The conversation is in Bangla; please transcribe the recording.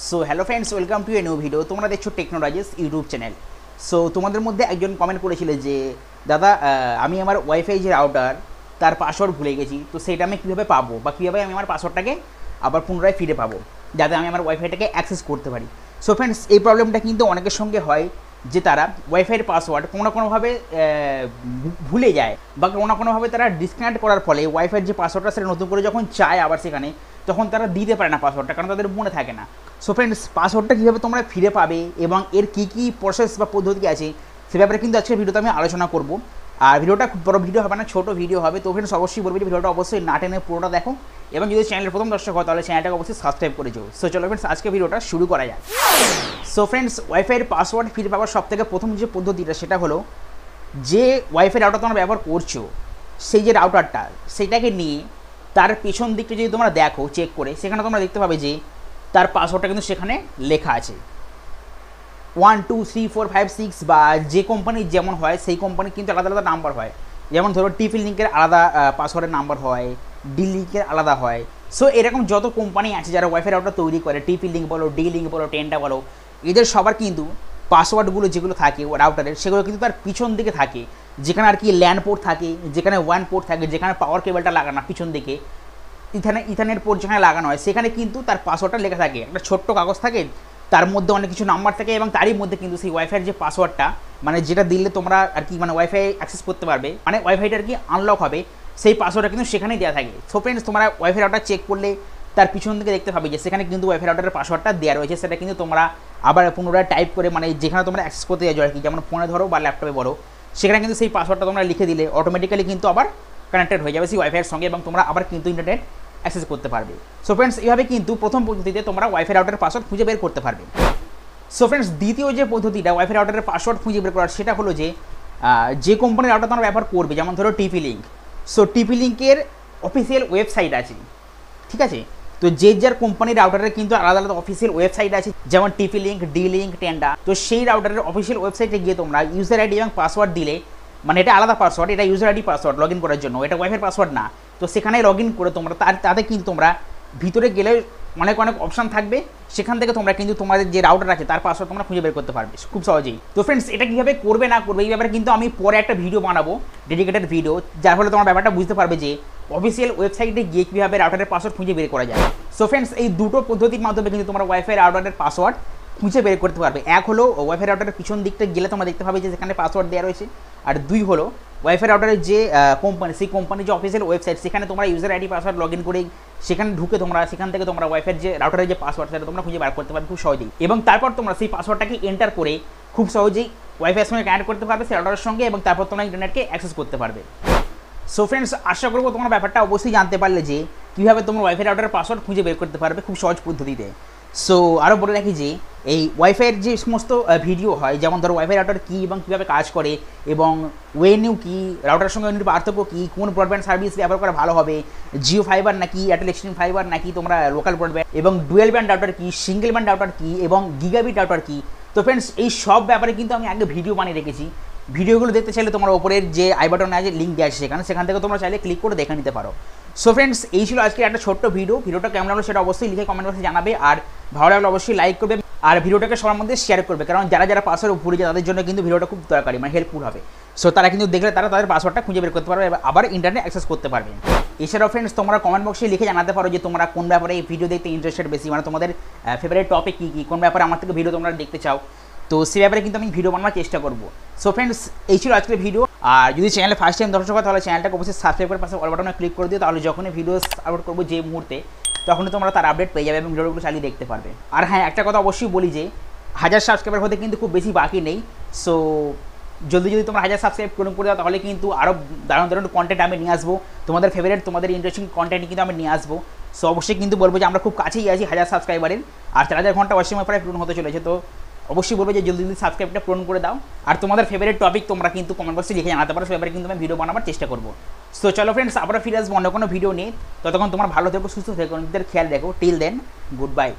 So hello friends, welcome to a new video. তোমরা দেখছো টেকনোলজিস ইউটিউব চ্যানেল। সো তোমাদের মধ্যে একজন কমেন্ট করেছিলে যে দাদা আমি আমার ওয়াইফাই যে রাউটার তার পাসওয়ার্ড ভুলে গেছি, তো সেটা আমি কীভাবে পাবো বা কীভাবে আমি আমার পাসওয়ার্ডটাকে আবার পুনরায় ফিরে পাবো যাতে আমি আমার ওয়াইফাইটাকে অ্যাক্সেস করতে পারি। সো ফ্রেন্ডস, এই প্রবলেমটা কিন্তু অনেকের সঙ্গে হয় যে তারা ওয়াইফাইয়ের পাসওয়ার্ড কোনো না কোনোভাবে ভুলে যায় বা কোনো না কোনোভাবে তারা ডিসকানেক্ট করার ফলে ওয়াইফাইয়ের যে পাসওয়ার্ডটা সেটা নতুন করে যখন চায় আবার সেখানে, তখন তারা দিতে পারে না পাসওয়ার্ডটা, কারণ তাদের মনে থাকে না। সো ফ্রেন্ডস, পাসওয়ার্ডটা কীভাবে তোমরা ফিরে পাবে এবং এর কী কী প্রসেস বা পদ্ধতি আছে সে ব্যাপারে কিন্তু আজকের ভিডিওতে আমি আলোচনা করব। আর ভিডিওটা খুব বড় ভিডিও হবে না, ছোটো ভিডিও হবে। তো ফ্রেন্ডস, অবশ্যই বলবো যে ভিডিওটা অবশ্যই না টেনে পুরোটা দেখো এবং যদি চ্যানেলের প্রথম দর্শক হয় তাহলে চ্যানেলটাকে অবশ্যই সাবস্ক্রাইব করে যাও। সো চলো ফ্রেন্ডস, আজকে ভিডিওটা শুরু করা যায়। সো ফ্রেন্ডস, ওয়াইফাইয়ের পাসওয়ার্ড ফিরে পাওয়ার সবথেকে প্রথম যে পদ্ধতিটা সেটা হলো যে ওয়াইফাই রাউটার তোমরা ব্যবহার করছো সেই যে রাউটারটা সেটাকে নিয়ে তার পেছন দিকটা যদি তোমরা দেখো চেক করে, সেখানে তোমরা দেখতে পাবে যে তার পাসওয়ার্ডটা কিন্তু সেখানে লেখা আছে 1 2 3 4 5 6 বা যে কোম্পানির যেমন হয় সেই কোম্পানির কিন্তু আলাদা আলাদা নাম্বার হয়। যেমন ধরো টিপি লিঙ্কের আলাদা পাসওয়ার্ডের নাম্বার হয়, ডি লিঙ্কের আলাদা হয়। সো এরকম যত কোম্পানি আছে যারা ওয়াইফাই রাউটার তৈরি করে, টিপি লিঙ্ক বলো, ডি লিঙ্ক বলো, টেন্ডা বলো, এদের সবার কিন্তু পাসওয়ার্ডগুলো যেগুলো থাকে রাউটারের সেগুলো কিন্তু তার পিছন দিকে থাকে, যেখানে আর কি ল্যান্ড পোর্ট থাকে, যেখানে ওয়ান পোর্ট থাকে, যেখানে পাওয়ার কেবলটা লাগানো পিছন দিকে ইথানের পোর্ট যেখানে লাগানো হয় সেখানে কিন্তু তার পাসওয়ার্ডটা লেখা থাকে। একটা ছোট্ট কাগজ থাকে, তার মধ্যে অনেক কিছু নাম্বার থাকে এবং তারই মধ্যে কিন্তু সেই ওয়াইফাইয়ের যে পাসওয়ার্ডটা মানে যেটা দিলে তোমরা আর কি মানে ওয়াইফাই অ্যাক্সেস করতে পারবে, মানে ওয়াইফাইটা আর কি আনলক হবে, সেই পাসওয়ার্ডটা কিন্তু সেখানেই দেওয়া থাকে। সো ফ্রেন্ডস, তোমরা ওয়াইফাই রাউটার চেক করলে তার পিছন দিকে দেখতে পাবে যে সেখানে কিন্তু ওয়াইফাই রাউটারের পাসওয়ার্ডটা দেওয়া রয়েছে। সেটা কিন্তু তোমরা আবার পুনরায় টাইপ করে মানে যেখানে তোমরা অ্যাক্সেস করতে যাচ্ছ আর কি, যেমন ফোনে ধরো বা ল্যাপটপে বলো, সেখানে কিন্তু সেই পাসওয়ার্ডটা তোমরা লিখে দিলে অটোমেটিক্যালি কিন্তু আবার কানেক্টেড হয়ে যাবে সেই ওয়াইফাইয়ের সঙ্গে এবং তোমরা আবার কিন্তু ইন্টারনেট অ্যাক্সেস করতে পারবে। সো ফ্রেন্ডস, এইভাবে কিন্তু প্রথম পদ্ধতিতে তোমরা ওয়াইফাই রাউটারের পাসওয়ার্ড খুঁজে বের করতে পারবে। সো ফ্রেন্ডস, দ্বিতীয় যে পদ্ধতিটা ওয়াইফাই রাউটারের পাসওয়ার্ড খুঁজে বের করার সেটা হলো যে কোম্পানির রাউটার তোমরা ব্যবহার করবে, যেমন ধরো টিপি লিঙ্ক। সো টিপি লিঙ্কের অফিসিয়াল ওয়েবসাইট আছে, ঠিক আছে? তো যে যার কোম্পানির রাউটারের কিন্তু আলাদা আলাদা অফিসিয়াল ওয়েবসাইট আছে, যেমন টিপি লিঙ্ক, ডি লিঙ্ক, টেন্ডা। তো সেই রাউটারের অফিসিয়াল ওয়েবসাইটে গিয়ে তোমরা ইউজার আইডি এবং পাসওয়ার্ড দিলে, মানে এটা আলাদা পাসওয়ার্ড, এটা user ID password log in করার জন্য, এটা ওয়াইফাই পাসওয়ার্ড না। তো সেখানে লগ ইন করে তোমরা তাতে কিন্তু তোমরা ভিতরে গেলে অনেক অপশান থাকবে, সেখান থেকে তোমরা কিন্তু তোমাদের যে রাউটার আছে তার পাসওয়ার্ড তোমরা খুঁজে বের করতে পারবে খুব সহজেই। তো ফ্রেন্ডস, এটা কীভাবে করবে না করবে এই ব্যাপারে কিন্তু আমি পরে একটা ভিডিও বানাবো, ডেডিকেটেড ভিডিও, যার ফলে তোমার ব্যাপারটা বুঝতে পারবে যে অফিসিয়াল ওয়েবসাইটে গিয়ে কীভাবে রাউটারের পাসওয়ার্ড খুঁজে বের করা যায়। সো ফ্রেন্ডস, এই দুটো পদ্ধতির মাধ্যমে কিন্তু তোমরা ওয়াইফাই রাউটারের পাসওয়ার্ড খুঁজে বের করতে পারবে। এক হলো ওয়াইফাই রাউটারের পিছন দিকটা গেলে তোমরা দেখতে পাবে যে সেখানে পাসওয়ার্ড দেওয়া রয়েছে, আর দুই হলো ওয়াইফাই রাউটারের যে কোম্পানি, সেই কোম্পানির যে অফিসিয়াল ওয়েবসাইট, সেখানে তোমরা user ID password log in করে সেখানে ঢুকে তোমরা সেখান থেকে তোমরা ওয়াইফাইয়ের যে রাউটারের যে পাসওয়ার্ড সেটা তোমরা খুঁজে বার করতে পারবে খুব সহজেই, এবং তারপর তোমরা সেই পাসওয়ার্ডটাকে এন্টার করে খুব সহজেই ওয়াইফাইয়ের সঙ্গে কানেক্ট করতে পারবে সেই রাউটারের সঙ্গে, এবং তারপর তোমরা ইন্টারনেটকে অ্যাক্সেস করতে পারবে। সো ফ্রেন্ডস, আশা করবো তোমরা ব্যাপারটা অবশ্যই জানতে পারলে যে কীভাবে তোমরা ওয়াইফাই রাউটারের পাসওয়ার্ড খুঁজে বের করতে পারবে খুব সহজ পদ্ধতিতে। সো আরও বলে রাখি যে এই ওয়াইফাইয়ের যে সমস্ত ভিডিও হয়, যেমন ধরো ওয়াইফাই রাউটার কী এবং কীভাবে কাজ করে এবং ওয়েনিউ কী, রাউটারের সঙ্গে ওয়েনিউর পার্থক্য কী, কোন ব্রডব্যান্ড সার্ভিস ব্যবহার করা ভালো হবে, জিও ফাইবার নাকি এয়ারটেল এক্সট্রিম ফাইবার নাকি তোমরা লোকাল ব্রডব্যান্ড, এবং ডুয়েল ব্যান্ড রাউটার কী, সিঙ্গেল ব্যান্ড রাউটার কী এবং গিগাবিট রাউটার কী। তো ফ্রেন্ডস, এই সব ব্যাপারে কিন্তু আমি আগে ভিডিও বানিয়ে রেখেছি। ভিডিওগুলো দেখতে চাইলে তোমার ওপরের যে আই বাটনে আছে লিঙ্ক দেওয়া আছে সেখান থেকে তোমরা চাইলে ক্লিক করে দেখে নিতে পারো। সো ফ্রেন্ডস, এই ছিল আজকে একটা ছোট্ট ভিডিওটা কেমন লাগলো সেটা অবশ্যই লিখে কমেন্ট বক্সে জানাবে, আর ভালো লাগলে অবশ্যই লাইক করবে আর ভিডিওটাকে সবার মধ্যে শেয়ার করবে, কারণ যারা পাসওয়ার্ড ভুলে যায় তাদের জন্য কিন্তু ভিডিওটা খুব দরকারি, মানে হেল্পফুল হবে। সো তারা কিন্তু দেখলে তাদের পাসওয়ার্ডটা খুঁজে বের করতে পারবে, আবার ইন্টারনেট অ্যাক্সেস করতে পারবে। এছাড়াও ফ্রেন্ডস, তোমরা কমেন্ট বক্সে লিখে জানাতে পারো যে তোমরা কোন ব্যাপারে এই ভিডিও দেখতে ইন্টারেস্টেড বেশি, মানে তোমাদের ফেভারিট টপিক কী, কোন ব্যাপারে আমার থেকে ভিডিও তোমরা দেখতে চাও, তো সেই ব্যাপারে কিন্তু আমি ভিডিও বানানোর চেষ্টা করবো। সো ফ্রেন্ডস, এই ছিল আজকের ভিডিও। আর যদি চ্যানেলে ফার্স্ট টাইম দর্শক হয় তাহলে চ্যানেলটাকে অবশ্যই সাবস্ক্রাইব করে পাশে অল বাটনে ক্লিক করে দিও, তাহলে যখনই ভিডিও আপলোড করবো যে মুহূর্তে তখনই তোমরা তার আপডেট পেয়ে যাবে এবং ভিডিওগুলো চালিয়ে দেখতে পারবে। আর হ্যাঁ, একটা কথা অবশ্যই বলি যে 1000 সাবস্ক্রাইবার হতে কিন্তু খুব বেশি বাকি নেই। সো যদি তোমরা 1000 সাবস্ক্রাইব করে দাও তাহলে কিন্তু আরও দারুণ কন্টেন্ট আমি নিয়ে আসবো, তোমাদের ফেভারিট তোমাদের ইন্টারেস্টিং কন্টেন্ট কিন্তু আমি নিয়ে আসবো। সো অবশ্যই কিন্তু বলবো যে আমরা খুব কাছেই আছি 1000 সাবস্ক্রাইবারের, আর 4000 ঘন্টা অবশ্যই প্রায় পূরণ হতে চলেছে। তো অবশ্যই বলবো যে জলদি সাবস্ক্রাইবটা পূরণ করে দাও, আর তোমাদের ফেভারিট টপিক তোমরা কিন্তু কমেন্ট বক্সে লিখে জানাতে পারো, সেভাবে কিন্তু আমি ভিডিও বানাবার চেষ্টা করবো। সো চলো ফ্রেন্ডস, আবার ফিরে আসবো অন্য কোনো ভিডিও নিয়ে। ততক্ষণ তোমার ভালো থেকো, সুস্থ থেকো, নিজেদের খেয়াল রেখো। Till then, good bye.